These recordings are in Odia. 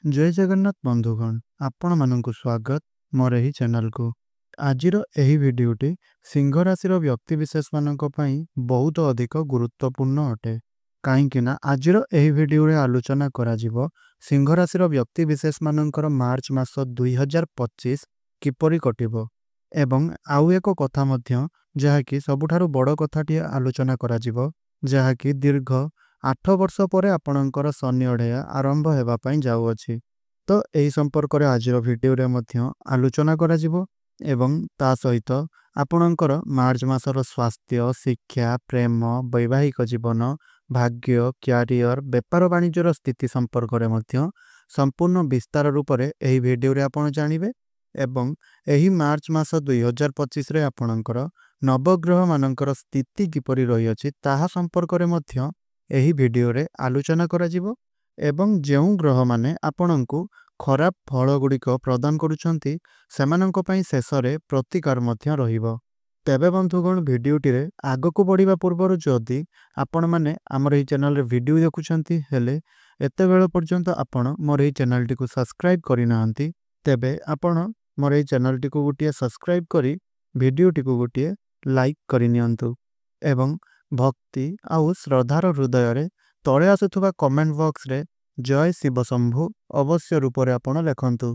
जय जगन्नाथ बंधुगण आपण मानक स्वागत मोर एही चैनल को। आजिर एही भिडियोटी सिंह राशि व्यक्ति विशेष मानक पई बहुत अधिक गुरुत्वपूर्ण अटे। कहीं आजिर एही भिडियो रे आलोचना करा जिवो सिंह राशि व्यक्ति विशेष मानकर मार्च मास 2025 किपरि कटिबो एवं आउ एक कथा मध्य जहाँकि सबुठारु बड़ कथाटी आलोचना करा जिवो जहाँकि दीर्घ 8 वर्ष पर आपणकर शनि अढ़ेया आरंभ हेबा पई जाउअछि। तो एही संपर्क रे आजिर भिडियो रे मध्य आलोचना करा जिवो एवं ता सहित आपणकर मार्च मासर स्वास्थ्य शिक्षा प्रेम वैवाहिक जीवन भाग्य क्यारियर बेपार वाणिज्यर स्थिति संपर्क रे मध्य संपूर्ण विस्तार रूप रे एही भिडियो रे आपण जानिबे एवं एही मार्च मास 2025 रे आपणकर नवग्रह मानकर स्थिति किपरि रही अछि ताहा संपर्क रे मध्य एही भिडियो रे आलोचना करा जिवो एवं जेउ ग्रह माने आपणंकु खराब फल गुड़िक प्रदान करुछंती सेमानंक पई शेषरे प्रतिकार मध्य रहिबो। तेबे बंधुगण भिडियोटी रे आगको बढ़िबा पूर्वर जदि आपण माने हमर एही चैनल रे वीडियो देखुछंती हेले एते बेल पर्यंत आपण मोर एही चैनल टी को सब्सक्राइब करि नाहंती तेबे आपण मोर एही चैनल टी को गुटिए सब्सक्राइब करी वीडियो टी को गुटिए लाइक करि नियंतु एवं भक्ति आउ श्रद्धार हृदय रे तळे आसुथुबा कमेंट बॉक्स रे जय शिव शंभु अवश्य रूप रे आपण लेखंतु।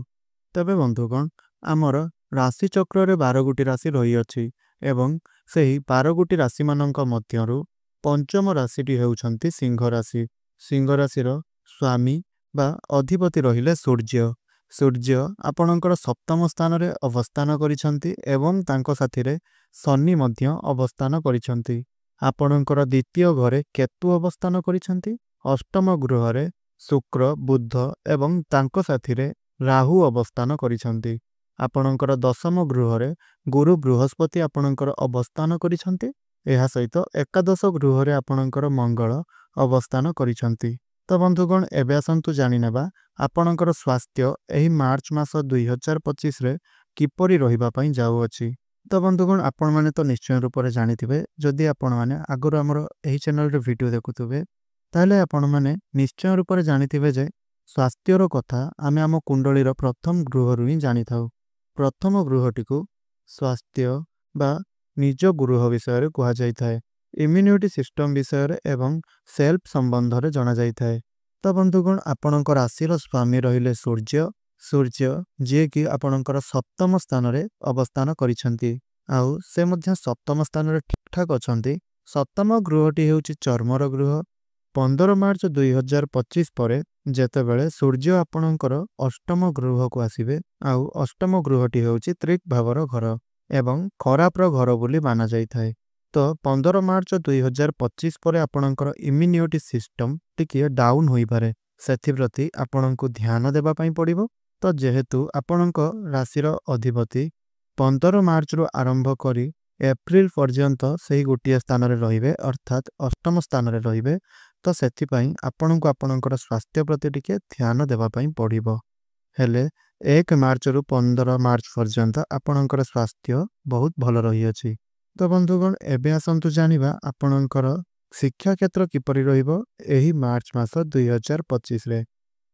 तबे बंधुगण आमर राशि चक्र रे 12 गोटी राशि रही अछि एवं सेही 12 गोटी राशि मानक मध्यरु पंचम राशिटी हेउछंती सिंह राशि। सिंह राशिर स्वामी बा अधिपति रहिले सूर्य। सूर्य आपणकर सप्तम स्थान रे अवस्थान करिसंती एवं तांको साथी रे शनि मध्य अवस्थान करिसंती। आपणकर द्वितीय घरे केतु अवस्थान करिसंती। अष्टम गृह रे शुक्र बुध एवं तांको साथी रे राहु अवस्थान करिसंती। आपणकर दशम गृह रे गुरु बृहस्पति आपणकर अवस्थान करिसंती। एहा सहित एकादश गृह रे आपणकर मंगल अवस्थान करिसंती। तो बंधुगण एबे आसंतु जानि नेबा आपणकर स्वास्थ्य एही मार्च मास 2025 रे किपरि रहिबा पई जाउ अछि। तो बंधुगण आपण माने तो निश्चय रूप रे जानिथिबे जदि आपण माने आगुर हमर एही चैनल रे वीडियो देखुथिबे ताले आपण माने निश्चय रूप रे जानिथिबे जे स्वास्थ्यर कथा आमे आम कुंडलीर प्रथम गृहरु ही जानिथाउ। प्रथम गृहटी को स्वास्थ्य बा निज गृह विषय रे कुहा जाइथाय। इम्यूनिटी सिस्टम विषय रे एवं सेल्फ संबंध रे जणा जाइथाय। तो बंधुगण आपणकर राशिर स्वामी रहिले सूर्य। सूर्य जे कि आपणकर सप्तम स्थान रे अवस्थान करिसंती आउ से मध्य सप्तम स्थान रे ठीक ठाक अछंती। सप्तम गृहटी हेउची चर्मर गृह। 15 मार्च 2025 परे जेतेबेले सूर्य आपणकर अष्टम गृह को आसीबे आउ अष्टम गृहटी हेउची त्रिक भावर घर एवं खरापर घर बोली माना जाइथाय। तो 15 मार्च 2025 परे आपणकर इम्यूनिटी सिस्टम टिके डाउन होई पारे सेथि प्रति आपणको ध्यान देबा पई पड़िबो। तो जेहेतु आपणक राशिर अधिपति 15 मार्च रु आरंभ करी एप्रिल पर्यंत सही गोटिए स्थान रे रहिबे अर्थात अष्टम स्थान रे रहिबे तो सेथि पई आपणको आपणकर स्वास्थ्य प्रति टिके ध्यान देबा पई पड़िबो। हेले 1 मार्च रु 15 मार्च पर्यंत आपणकर स्वास्थ्य बहुत भल रही अछि। तो बंधुगण एबे आसंतु जानिबा आपणकर शिक्षा क्षेत्र किपरि रहिबो एही मार्च मास 2025 रे।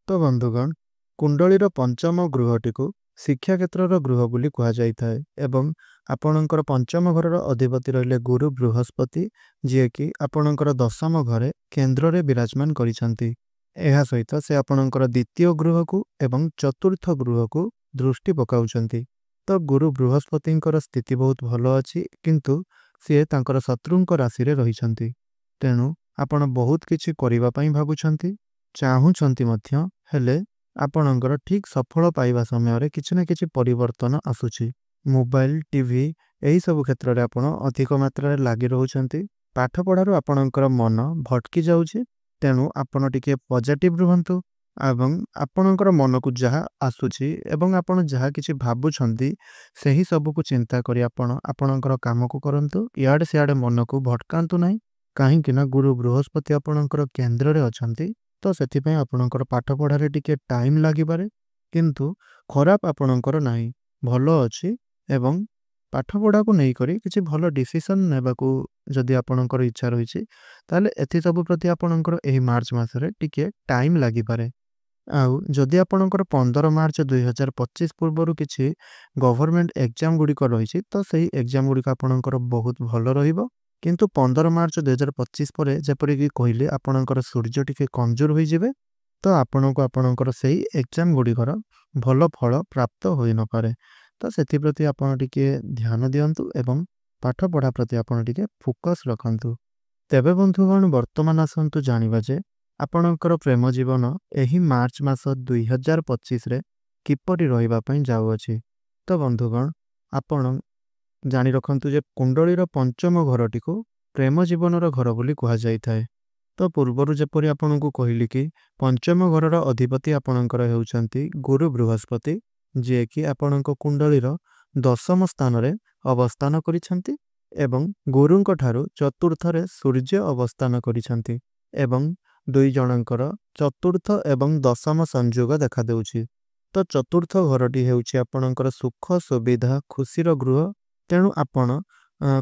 तो बंधुगण कुंडलीर पंचम गृहटी को शिक्षा क्षेत्र गृह बोली कुहा जाइथाय एवं आपणकर पंचम घरर अधिपति रहिले गुरु बृहस्पति जे कि आपणकर दशम घरे केंद्र रे विराजमान करिसंती। एहा सहित से आपणकर द्वितीय गृह को एवं चतुर्थ गृह को दृष्टि पकाउछंती। तो गुरु बृहस्पतिंकर स्थिति बहुत भलो अछि किंतु से तांकर शत्रुंक राशि रे रहिसंती। तेनु आपण बहुत किछि करिबा पई भाबुछंती चाहुछंती मध्य हेले आपणकर ठीक सफल पाइबा समय रे किछि न किछि परिवर्तन आसुछि। मोबाइल टीवी एही सब क्षेत्र रे आपण अधिक मात्रा रे लागि रहउछंती। पाठ पढारु आपणकर मन भटकी जाउछि तेनु आपण टिके पॉजिटिव रहंतु एवं आपणकर मन को जहा आसुछि एवं आपण जहा किछि भाबुछंती सेही सब को चिंता करी आपण आपणकर काम को करंतु। याडे सियाडे मन को भटकांतु नाही काहे कि ना गुरु बृहस्पति आपणकर केंद्र रे अछंती। तो सेथि पय आपणकर पाठ पढारे टिके टाइम लागि पारे किंतु खराब आपणकर नाही भलो अछि एवं पाठ पढ़ा को नहीं करी किसी भलो डिसीजन नेबा को जदि आपणकर इच्छा रहिछि ताले एथि सब प्रति आपणकर एही मार्च मासरे टिके टाइम लागि पारे। ଆଉ ଯଦି ଆପଣଙ୍କର 15 ମାର୍ଚ୍ଚ 2025 ପୂର୍ବରୁ କିଛି ଗଭର୍ଣ୍ଣମେଣ୍ଟ ଏକ୍ଜାମ ଗୁଡ଼ିକ ରହିଛି ତ ସେହି ଏକ୍ଜାମ ଗୁଡ଼ିକ ଆପଣଙ୍କର ବହୁତ ଭଲ ରହିବ। କିନ୍ତୁ 15 ମାର୍ଚ୍ଚ 2025 ପରେ ଯେପରିକି କହିଲି ଆପଣଙ୍କର ସୂର୍ଯ୍ୟ ଟିକେ କମଜୋର ହୋଇଯିବେ, ତ ଆପଣଙ୍କୁ ଆପଣଙ୍କର ସେହି ଏକ୍ଜାମ ଗୁଡ଼ିକର ଭଲ ଫଳ ପ୍ରାପ୍ତ ହୋଇନପାରେ। ତ ସେଥିପ୍ରତି ଆପଣ ଟିକେ ଧ୍ୟାନ ଦିଅନ୍ତୁ ଏବଂ ପାଠପଢ଼ା ପ୍ରତି ଆପଣ ଟିକେ ଫୋକସ୍ ରଖନ୍ତୁ। ତେବେ ବନ୍ଧୁଗଣ ବର୍ତ୍ତମାନ ଆସନ୍ତୁ ଜାଣିବା ଯେ ଆପଣଙ୍କର ପ୍ରେମ ଜୀବନ ଏହି ମାର୍ଚ୍ଚ ମାସ 2025ରେ କିପରି ରହିବା ପାଇଁ ଯାଉଅଛି। ତ ବନ୍ଧୁଗଣ ଆପଣ ଜାଣି ରଖନ୍ତୁ ଯେ କୁଣ୍ଡଳୀର ପଞ୍ଚମ ଘରଟିକୁ ପ୍ରେମ ଜୀବନର ଘର ବୋଲି କୁହାଯାଇଥାଏ। ତ ପୂର୍ବରୁ ଯେପରି ଆପଣଙ୍କୁ କହିଲି କି ପଞ୍ଚମ ଘରର ଅଧିପତି ଆପଣଙ୍କର ହେଉଛନ୍ତି ଗୁରୁ ବୃହସ୍ପତି, ଯିଏକି ଆପଣଙ୍କ କୁଣ୍ଡଳୀର 10ମ ସ୍ଥାନରେ ଅବସ୍ଥାନ କରିଛନ୍ତି ଏବଂ ଗୁରୁଙ୍କ ଠାରୁ ଚତୁର୍ଥରେ ସୂର୍ଯ୍ୟ ଅବସ୍ଥାନ କରିଛନ୍ତି ଏବଂ ଦୁଇ ଜଣଙ୍କର ଚତୁର୍ଥ ଏବଂ 10ମ ସଂଯୋଗ ଦେଖାଦେଉଛି। ତ ଚତୁର୍ଥ ଘରଟି ହେଉଛି ଆପଣଙ୍କର ସୁଖ ସୁବିଧା ଖୁସିର ଗୃହ। ତେଣୁ ଆପଣ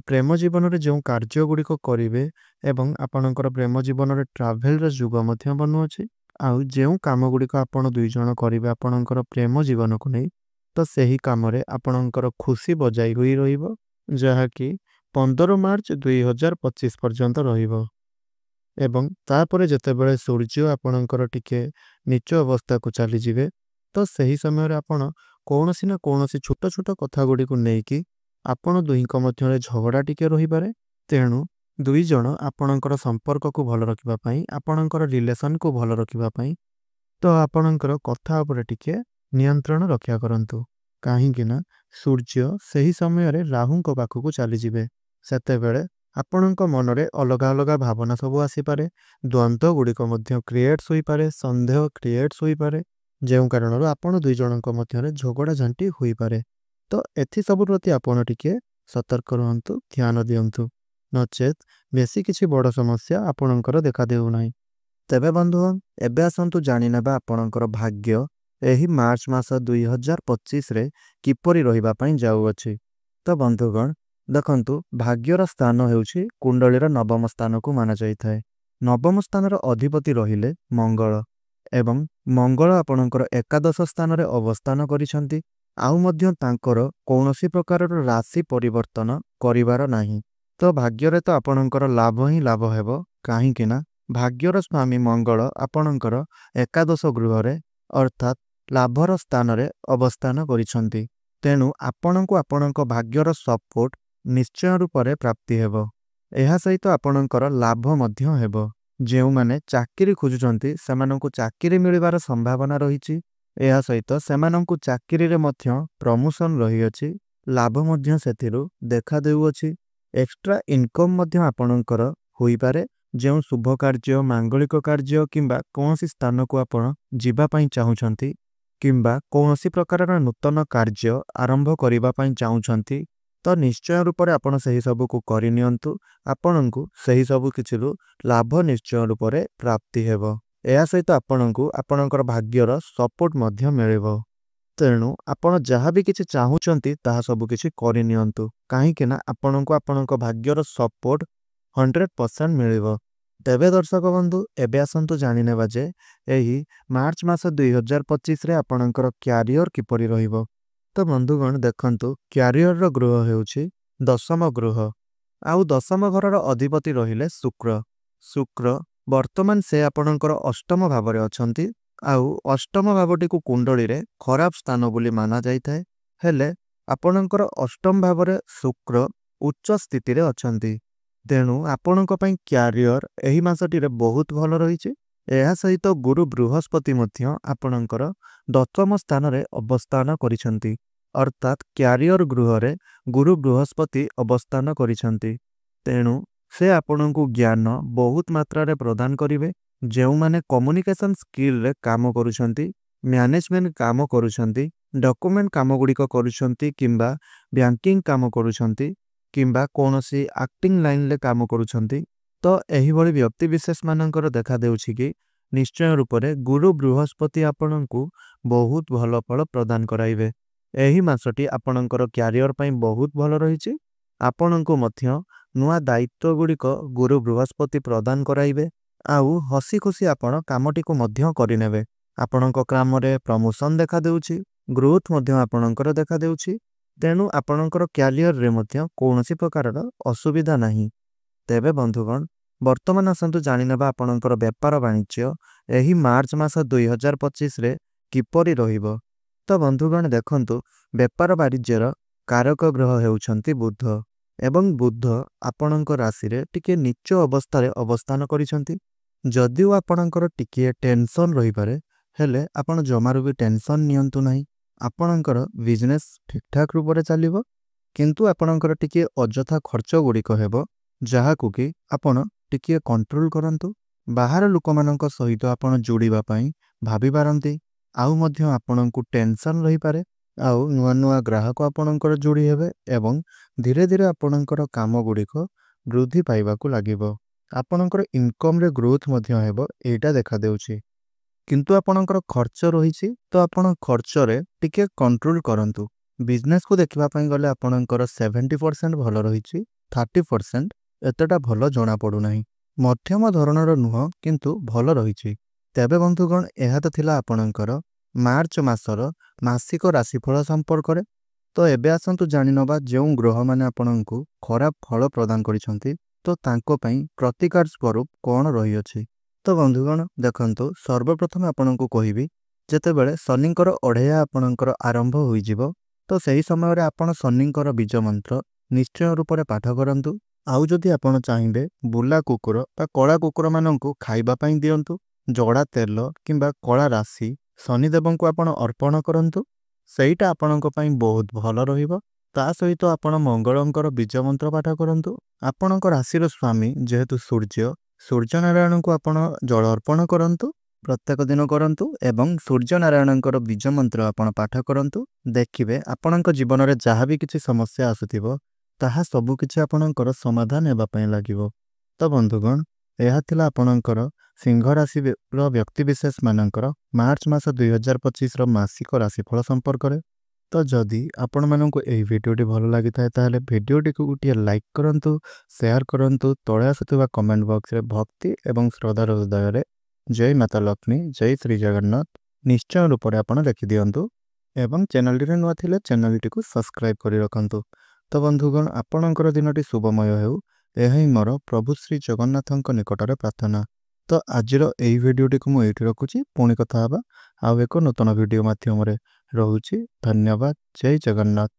ପ୍ରେମ ଜୀବନରେ ଯେଉଁ କାର୍ଯ୍ୟ ଗୁଡ଼ିକ କରିବେ ଏବଂ ଆପଣଙ୍କର ପ୍ରେମ ଜୀବନରେ ଟ୍ରାଭେଲର ଯୁଗ ମଧ୍ୟ ବନୁଅଛି। ଆଉ ଯେଉଁ କାମ ଗୁଡ଼ିକ ଆପଣ ଦୁଇ ଜଣ କରିବେ ଆପଣଙ୍କର ପ୍ରେମ ଜୀବନକୁ ନେଇ, ତ ସେହି କାମରେ ଆପଣଙ୍କର ଖୁସି ବଜାଇ ହୋଇ ରହିବ, ଯାହାକି 15 ମାର୍ଚ୍ଚ 2025 ପର୍ଯ୍ୟନ୍ତ ରହିବ। ଏବଂ ତାପରେ ଯେତେବେଳେ ସୂର୍ଯ୍ୟ ଆପଣଙ୍କର ଟିକେ ନିଚ ଅବସ୍ଥାକୁ ଚାଲିଯିବେ, ତ ସେହି ସମୟରେ ଆପଣ କୌଣସି ନା କୌଣସି ଛୋଟ ଛୋଟ କଥା ଗୁଡ଼ିକୁ ନେଇକି ଆପଣ ଦୁହିଁଙ୍କ ମଧ୍ୟରେ ଝଗଡ଼ା ଟିକେ ରହିପାରେ। ତେଣୁ ଦୁଇ ଜଣ ଆପଣଙ୍କର ସମ୍ପର୍କକୁ ଭଲ ରଖିବା ପାଇଁ, ଆପଣଙ୍କର ରିଲେସନକୁ ଭଲ ରଖିବା ପାଇଁ ତ ଆପଣଙ୍କର କଥା ଉପରେ ଟିକେ ନିୟନ୍ତ୍ରଣ ରକ୍ଷା କରନ୍ତୁ। କାହିଁକି ନା ସୂର୍ଯ୍ୟ ସେହି ସମୟରେ ରାହୁଙ୍କ ପାଖକୁ ଚାଲିଯିବେ। ସେତେବେଳେ ଆପଣଙ୍କ ମନରେ ଅଲଗା ଅଲଗା ଭାବନା ସବୁ ଆସିପାରେ, ଦ୍ୱନ୍ଦ୍ୱ ଗୁଡ଼ିକ ମଧ୍ୟ କ୍ରିଏଟ୍ସ ହୋଇପାରେ, ସନ୍ଦେହ କ୍ରିଏଟ୍ସ ହୋଇପାରେ, ଯେଉଁ କାରଣରୁ ଆପଣ ଦୁଇ ଜଣଙ୍କ ମଧ୍ୟରେ ଝଗଡ଼ା ଝାଣ୍ଟି ହୋଇପାରେ। ତ ଏଥିସବୁ ପ୍ରତି ଆପଣ ଟିକେ ସତର୍କ ରୁହନ୍ତୁ, ଧ୍ୟାନ ଦିଅନ୍ତୁ, ନଚେତ୍ ବେଶୀ କିଛି ବଡ଼ ସମସ୍ୟା ଆପଣଙ୍କର ଦେଖାଦେଉନାହିଁ। ତେବେ ବନ୍ଧୁଗଣ ଏବେ ଆସନ୍ତୁ ଜାଣିନେବା ଆପଣଙ୍କର ଭାଗ୍ୟ ଏହି ମାର୍ଚ୍ଚ ମାସ 2025ରେ କିପରି ରହିବା ପାଇଁ ଯାଉଅଛି। ତ ବନ୍ଧୁଗଣ ଦେଖନ୍ତୁ, ଭାଗ୍ୟର ସ୍ଥାନ ହେଉଛି କୁଣ୍ଡଳୀର ନବମ ସ୍ଥାନକୁ ମାନାଯାଇଥାଏ। ନବମ ସ୍ଥାନର ଅଧିପତି ରହିଲେ ମଙ୍ଗଳ ଏବଂ ମଙ୍ଗଳ ଆପଣଙ୍କର ଏକାଦଶ ସ୍ଥାନରେ ଅବସ୍ଥାନ କରିଛନ୍ତି। ଆଉ ମଧ୍ୟ ତାଙ୍କର କୌଣସି ପ୍ରକାରର ରାଶି ପରିବର୍ତ୍ତନ କରିବାର ନାହିଁ। ତ ଭାଗ୍ୟରେ ତ ଆପଣଙ୍କର ଲାଭ ହିଁ ଲାଭ ହେବ, କାହିଁକି ନା ଭାଗ୍ୟର ସ୍ୱାମୀ ମଙ୍ଗଳ ଆପଣଙ୍କର ଏକାଦଶ ଗୃହରେ ଅର୍ଥାତ୍ ଲାଭର ସ୍ଥାନରେ ଅବସ୍ଥାନ କରିଛନ୍ତି। ତେଣୁ ଆପଣଙ୍କୁ ଆପଣଙ୍କ ଭାଗ୍ୟର ସପୋର୍ଟ ନିଶ୍ଚୟ ରୂପରେ ପ୍ରାପ୍ତି ହେବ। ଏହା ସହିତ ଆପଣଙ୍କର ଲାଭ ମଧ୍ୟ ହେବ। ଯେଉଁମାନେ ଚାକିରି ଖୋଜୁଛନ୍ତି ସେମାନଙ୍କୁ ଚାକିରି ମିଳିବାର ସମ୍ଭାବନା ରହିଛି। ଏହା ସହିତ ସେମାନଙ୍କୁ ଚାକିରିରେ ମଧ୍ୟ ପ୍ରମୋସନ ରହିଅଛି, ଲାଭ ମଧ୍ୟ ସେଥିରୁ ଦେଖାଦେଉଅଛି। ଏକ୍ସଟ୍ରା ଇନକମ୍ ମଧ୍ୟ ଆପଣଙ୍କର ହୋଇପାରେ। ଯେଉଁ ଶୁଭ କାର୍ଯ୍ୟ, ମାଙ୍ଗଳିକ କାର୍ଯ୍ୟ କିମ୍ବା କୌଣସି ସ୍ଥାନକୁ ଆପଣ ଯିବା ପାଇଁ ଚାହୁଁଛନ୍ତି କିମ୍ବା କୌଣସି ପ୍ରକାରର ନୂତନ କାର୍ଯ୍ୟ ଆରମ୍ଭ କରିବା ପାଇଁ ଚାହୁଁଛନ୍ତି, ତ ନିଶ୍ଚୟ ରୂପରେ ଆପଣ ସେହି ସବୁକୁ କରିନିଅନ୍ତୁ। ଆପଣଙ୍କୁ ସେହି ସବୁ କିଛିରୁ ଲାଭ ନିଶ୍ଚୟ ରୂପରେ ପ୍ରାପ୍ତି ହେବ। ଏହା ସହିତ ଆପଣଙ୍କୁ ଆପଣଙ୍କର ଭାଗ୍ୟର ସପୋର୍ଟ ମଧ୍ୟ ମିଳିବ। ତେଣୁ ଆପଣ ଯାହା ବି କିଛି ଚାହୁଁଛନ୍ତି ତାହା ସବୁ କିଛି କରିନିଅନ୍ତୁ, କାହିଁକି ନା ଆପଣଙ୍କୁ ଆପଣଙ୍କ ଭାଗ୍ୟର ସପୋର୍ଟ 100% ମିଳିବ। ତେବେ ଦର୍ଶକ ବନ୍ଧୁ ଏବେ ଆସନ୍ତୁ ଜାଣିନେବା ଯେ ଏହି ମାର୍ଚ୍ଚ ମାସ 2025ରେ ଆପଣଙ୍କର କ୍ୟାରିୟର କିପରି ରହିବ। ତ ବନ୍ଧୁଗଣ ଦେଖନ୍ତୁ, କ୍ୟାରିୟରର ଗୃହ ହେଉଛି 10ମ ଗୃହ। ଆଉ 10ମ ଘରର ଅଧିପତି ରହିଲେ ଶୁକ୍ର। ଶୁକ୍ର ବର୍ତ୍ତମାନ ସେ ଆପଣଙ୍କର ଅଷ୍ଟମ ଭାବରେ ଅଛନ୍ତି। ଆଉ ଅଷ୍ଟମ ଭାବଟିକୁ କୁଣ୍ଡଳୀରେ ଖରାପ ସ୍ଥାନ ବୋଲି ମାନା ଯାଇଥାଏ। ହେଲେ ଆପଣଙ୍କର ଅଷ୍ଟମ ଭାବରେ ଶୁକ୍ର ଉଚ୍ଚ ସ୍ଥିତିରେ ଅଛନ୍ତି। ତେଣୁ ଆପଣଙ୍କ ପାଇଁ କ୍ୟାରିୟର ଏହି ମାସଟିରେ ବହୁତ ଭଲ ରହିଛି। ଏହା ସହିତ ଗୁରୁ ବୃହସ୍ପତି ମଧ୍ୟ ଆପଣଙ୍କର 10ମ ସ୍ଥାନରେ ଅବସ୍ଥାନ କରିଛନ୍ତି। ଅର୍ଥାତ୍ କ୍ୟାରିୟର ଗୃହରେ ଗୁରୁ ବୃହସ୍ପତି ଅବସ୍ଥାନ କରିଛନ୍ତି। ତେଣୁ ସେ ଆପଣଙ୍କୁ ଜ୍ଞାନ ବହୁତ ମାତ୍ରାରେ ପ୍ରଦାନ କରିବେ। ଯେଉଁମାନେ କମ୍ୟୁନିକେସନ ସ୍କିଲରେ କାମ କରୁଛନ୍ତି, ମ୍ୟାନେଜମେଣ୍ଟ କାମ କରୁଛନ୍ତି, ଡକୁମେଣ୍ଟ କାମ ଗୁଡ଼ିକ କରୁଛନ୍ତି କିମ୍ବା ବ୍ୟାଙ୍କିଂ କାମ କରୁଛନ୍ତି କିମ୍ବା କୌଣସି ଆକ୍ଟିଂ ଲାଇନରେ କାମ କରୁଛନ୍ତି, ତ ଏହିଭଳି ବ୍ୟକ୍ତିବିଶେଷମାନଙ୍କର ଦେଖାଦେଉଛି କି ନିଶ୍ଚୟ ରୂପରେ ଗୁରୁ ବୃହସ୍ପତି ଆପଣଙ୍କୁ ବହୁତ ଭଲ ଫଳ ପ୍ରଦାନ କରାଇବେ। ଏହି ମାସଟି ଆପଣଙ୍କର କ୍ୟାରିୟର ପାଇଁ ବହୁତ ଭଲ ରହିଛି। ଆପଣଙ୍କୁ ମଧ୍ୟ ନୂଆ ଦାୟିତ୍ୱ ଗୁଡ଼ିକ ଗୁରୁ ବୃହସ୍ପତି ପ୍ରଦାନ କରାଇବେ। ଆଉ ହସି ଖୁସି ଆପଣ କାମଟିକୁ ମଧ୍ୟ କରିନେବେ। ଆପଣଙ୍କ କାମରେ ପ୍ରମୋସନ୍ ଦେଖାଦେଉଛି, ଗ୍ରୋଥ୍ ମଧ୍ୟ ଆପଣଙ୍କର ଦେଖାଦେଉଛି। ତେଣୁ ଆପଣଙ୍କର କ୍ୟାରିୟରରେ ମଧ୍ୟ କୌଣସି ପ୍ରକାରର ଅସୁବିଧା ନାହିଁ। ତେବେ ବନ୍ଧୁଗଣ, ବର୍ତ୍ତମାନ ଆସନ୍ତୁ ଜାଣିନେବା ଆପଣଙ୍କର ବେପାର ବାଣିଜ୍ୟ ଏହି ମାର୍ଚ୍ଚ ମାସ 2025ରେ କିପରି ରହିବ। ତ ବନ୍ଧୁଗଣ ଦେଖନ୍ତୁ, ବେପାର ବାଣିଜ୍ୟର କାରକ ଗ୍ରହ ହେଉଛନ୍ତି ବୁଧ, ଏବଂ ବୁଧ ଆପଣଙ୍କ ରାଶିରେ ଟିକେ ନୀଚ ଅବସ୍ଥାରେ ଅବସ୍ଥାନ କରିଛନ୍ତି। ଯଦିଓ ଆପଣଙ୍କର ଟିକିଏ ଟେନସନ୍ ରହିପାରେ, ହେଲେ ଆପଣ ଜମାରୁ ବି ଟେନସନ୍ ନିଅନ୍ତୁ ନାହିଁ। ଆପଣଙ୍କର ବିଜନେସ୍ ଠିକ୍ଠାକ୍ ରୂପରେ ଚାଲିବ, କିନ୍ତୁ ଆପଣଙ୍କର ଟିକିଏ ଅଯଥା ଖର୍ଚ୍ଚ ଗୁଡ଼ିକ ହେବ, ଯାହାକୁ କି ଆପଣ ଟିକିଏ କଣ୍ଟ୍ରୋଲ କରନ୍ତୁ। ବାହାର ଲୋକମାନଙ୍କ ସହିତ ଆପଣ ଯୋଡ଼ିବା ପାଇଁ ଭାବିପାରନ୍ତି, ଆଉ ମଧ୍ୟ ଆପଣଙ୍କୁ ଟେନସନ୍ ରହିପାରେ। ଆଉ ନୂଆ ନୂଆ ଗ୍ରାହକ ଆପଣଙ୍କର ଯୋଡ଼ି ହେବେ ଏବଂ ଧୀରେ ଧୀରେ ଆପଣଙ୍କର କାମ ଗୁଡ଼ିକ ବୃଦ୍ଧି ପାଇବାକୁ ଲାଗିବ। ଆପଣଙ୍କର ଇନକମ୍ରେ ଗ୍ରୋଥ୍ ମଧ୍ୟ ହେବ, ଏଇଟା ଦେଖାଦେଉଛି। କିନ୍ତୁ ଆପଣଙ୍କର ଖର୍ଚ୍ଚ ରହିଛି, ତ ଆପଣ ଖର୍ଚ୍ଚରେ ଟିକେ କଣ୍ଟ୍ରୋଲ କରନ୍ତୁ। ବିଜନେସ୍କୁ ଦେଖିବା ପାଇଁ ଗଲେ ଆପଣଙ୍କର 70% ଭଲ ରହିଛି, 30% ଏତେଟା ଭଲ ଜଣାପଡ଼ୁନାହିଁ। ମଧ୍ୟମ ଧରଣର ନୁହଁ, କିନ୍ତୁ ଭଲ ରହିଛି। ତେବେ ବନ୍ଧୁଗଣ, ଏହା ତ ଥିଲା ଆପଣଙ୍କର ମାର୍ଚ୍ଚ ମାସର ମାସିକ ରାଶିଫଳ ସମ୍ପର୍କରେ। ତ ଏବେ ଆସନ୍ତୁ ଜାଣିନେବା ଯେଉଁ ଗ୍ରହମାନେ ଆପଣଙ୍କୁ ଖରାପ ଫଳ ପ୍ରଦାନ କରିଛନ୍ତି, ତ ତାଙ୍କ ପାଇଁ ପ୍ରତିକାର ସ୍ୱରୂପ କ'ଣ ରହିଅଛି। ତ ବନ୍ଧୁଗଣ ଦେଖନ୍ତୁ, ସର୍ବପ୍ରଥମେ ଆପଣଙ୍କୁ କହିବି, ଯେତେବେଳେ ଶନିଙ୍କର ଅଢ଼େୟା ଆପଣଙ୍କର ଆରମ୍ଭ ହୋଇଯିବ, ତ ସେହି ସମୟରେ ଆପଣ ଶନିଙ୍କର ବୀଜ ମନ୍ତ୍ର ନିଶ୍ଚୟ ରୂପରେ ପାଠ କରନ୍ତୁ। ଆଉ ଯଦି ଆପଣ ଚାହିଁବେ, ବୁଲା କୁକୁର ବା କଳା କୁକୁରମାନଙ୍କୁ ଖାଇବା ପାଇଁ ଦିଅନ୍ତୁ। ଜଡ଼ା ତେଲ କିମ୍ବା କଳା ରାଶି ଶନିଦେବଙ୍କୁ ଆପଣ ଅର୍ପଣ କରନ୍ତୁ। ସେଇଟା ଆପଣଙ୍କ ପାଇଁ ବହୁତ ଭଲ ରହିବ। ତା ସହିତ ଆପଣ ମଙ୍ଗଳଙ୍କର ବୀଜ ମନ୍ତ୍ର ପାଠ କରନ୍ତୁ। ଆପଣଙ୍କ ରାଶିର ସ୍ୱାମୀ ଯେହେତୁ ସୂର୍ଯ୍ୟନାରାୟଣଙ୍କୁ ଆପଣ ଜଳ ଅର୍ପଣ କରନ୍ତୁ। ପ୍ରତ୍ୟେକ ଦିନ କରନ୍ତୁ ଏବଂ ସୂର୍ଯ୍ୟନାରାୟଣଙ୍କର ବୀଜ ମନ୍ତ୍ର ଆପଣ ପାଠ କରନ୍ତୁ। ଦେଖିବେ ଆପଣଙ୍କ ଜୀବନରେ ଯାହା ବି କିଛି ସମସ୍ୟା ଆସୁଥିବ, ତାହା ସବୁକିଛି ଆପଣଙ୍କର ସମାଧାନ ହେବା ପାଇଁ ଲାଗିବ। ତ ବନ୍ଧୁଗଣ, ଏହା ଥିଲା ଆପଣଙ୍କର ସିଂହ ରାଶିର ବ୍ୟକ୍ତିବିଶେଷମାନଙ୍କର ମାର୍ଚ୍ଚ ମାସ 2025ର ମାସିକ ରାଶିଫଳ ସମ୍ପର୍କରେ। ତ ଯଦି ଆପଣମାନଙ୍କୁ ଏହି ଭିଡ଼ିଓଟି ଭଲ ଲାଗିଥାଏ, ତାହେଲେ ଭିଡ଼ିଓଟିକୁ ଗୋଟିଏ ଲାଇକ୍ କରନ୍ତୁ, ସେୟାର କରନ୍ତୁ। ତଳେ ଆସୁଥିବା କମେଣ୍ଟ ବକ୍ସରେ ଭକ୍ତି ଏବଂ ଶ୍ରଦ୍ଧାର ହୃଦୟରେ ଜୟ ମାତା ଲକ୍ଷ୍ମୀ, ଜୟ ଶ୍ରୀ ଜଗନ୍ନାଥ ନିଶ୍ଚୟ ରୂପରେ ଆପଣ ଲେଖିଦିଅନ୍ତୁ। ଏବଂ ଚ୍ୟାନେଲଟିରେ ନୂଆ ଥିଲେ ଚ୍ୟାନେଲଟିକୁ ସବସ୍କ୍ରାଇବ୍ କରି ରଖନ୍ତୁ। ତ ବନ୍ଧୁଗଣ, ଆପଣଙ୍କର ଦିନଟି ଶୁଭମୟ ହେଉ, ଏହା ହିଁ ମୋର ପ୍ରଭୁ ଶ୍ରୀ ଜଗନ୍ନାଥଙ୍କ ନିକଟରେ ପ୍ରାର୍ଥନା। ତ ଆଜିର ଏହି ଭିଡ଼ିଓଟିକୁ ମୁଁ ଏଇଠି ରଖୁଛି। ପୁଣି କଥା ହେବା ଆଉ ଏକ ନୂତନ ଭିଡ଼ିଓ ମାଧ୍ୟମରେ। ରହୁଛି। ଧନ୍ୟବାଦ। ଜୟ ଜଗନ୍ନାଥ।